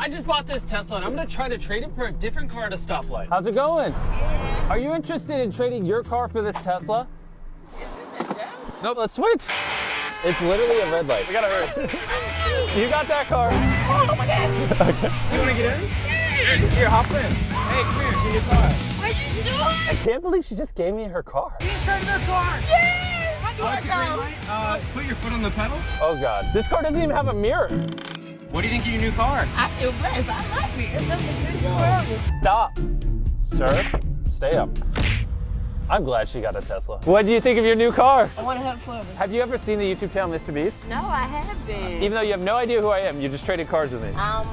I just bought this Tesla and I'm gonna try to trade it for a different car at a stoplight. How's it going? Are you interested in trading your car for this Tesla? Nope, let's switch. It's literally a red light. We gotta hurry. You got that car. Oh my God. Okay. You wanna get in? Here, hop in. Hey, come here, see your car. Are you sure? I can't believe she just gave me her car. You traded her car. Yes! How do I It's a green go? light. Put your foot on the pedal. Oh God, this car doesn't even have a mirror. What do you think of your new car? I feel blessed. I like it. It's something good. Stop, sir. Stay up. I'm glad she got a Tesla. What do you think of your new car? I want to have fun. Have you ever seen the YouTube channel Mr. Beast? No, I haven't. Even though you have no idea who I am, you just traded cars with me. I